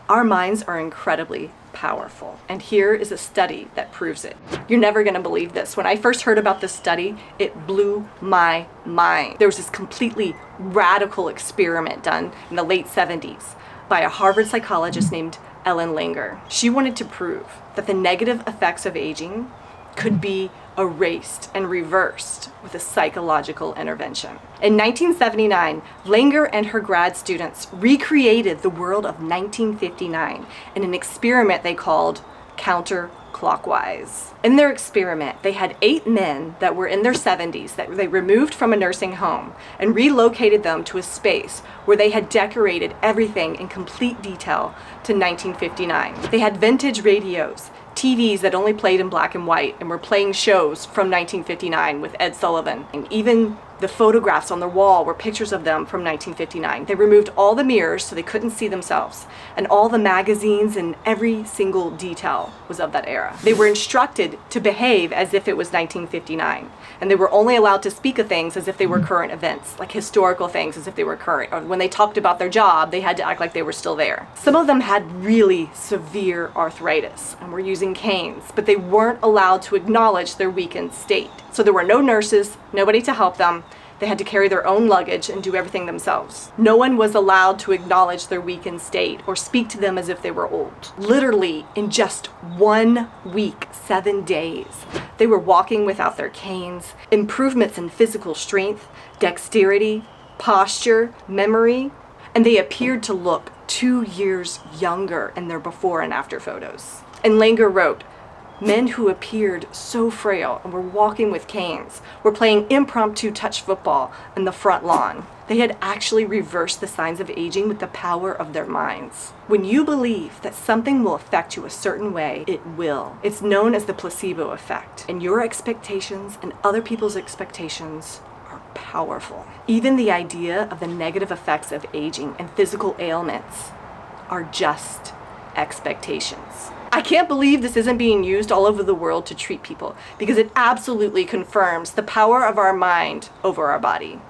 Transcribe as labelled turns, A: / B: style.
A: Our minds are incredibly powerful, and here is a study that proves it. You're never going to believe this. When I first heard about this study, it blew my mind. There was this completely radical experiment done in the late 70s by a Harvard psychologist named Ellen Langer. She wanted to prove that the negative effects of aging could be erased and reversed with a psychological intervention. In 1979, Langer and her grad students recreated the world of 1959 in an experiment they called Counterclockwise. In their experiment, they had 8 men that were in their 70s that they removed from a nursing home and relocated them to a space where they had decorated everything in complete detail to 1959. They had vintage radios, TVs that only played in black and white and were playing shows from 1959 with Ed Sullivan. And even the photographs on the wall were pictures of them from 1959. They removed all the mirrors so they couldn't see themselves, and all the magazines and every single detail was of that era. They were instructed to behave as if it was 1959, and they were only allowed to speak of things as if they were current events, like historical things as if they were current. Or when they talked about their job, they had to act like they were still there. Some of them had really severe arthritis and were using canes, but they weren't allowed to acknowledge their weakened state. So there were no nurses, nobody to help them. They had to carry their own luggage and do everything themselves. No one was allowed to acknowledge their weakened state or speak to them as if they were old. Literally, in just 1 week, 7 days, they were walking without their canes, improvements in physical strength, dexterity, posture, memory, and they appeared to look 2 years younger in their before and after photos. And Langer wrote, "Men who appeared so frail and were walking with canes were playing impromptu touch football in the front lawn." They had actually reversed the signs of aging with the power of their minds. When you believe that something will affect you a certain way, it will. It's known as the placebo effect, and your expectations and other people's expectations are powerful. Even the idea of the negative effects of aging and physical ailments are just expectations. I can't believe this isn't being used all over the world to treat people, because it absolutely confirms the power of our mind over our body.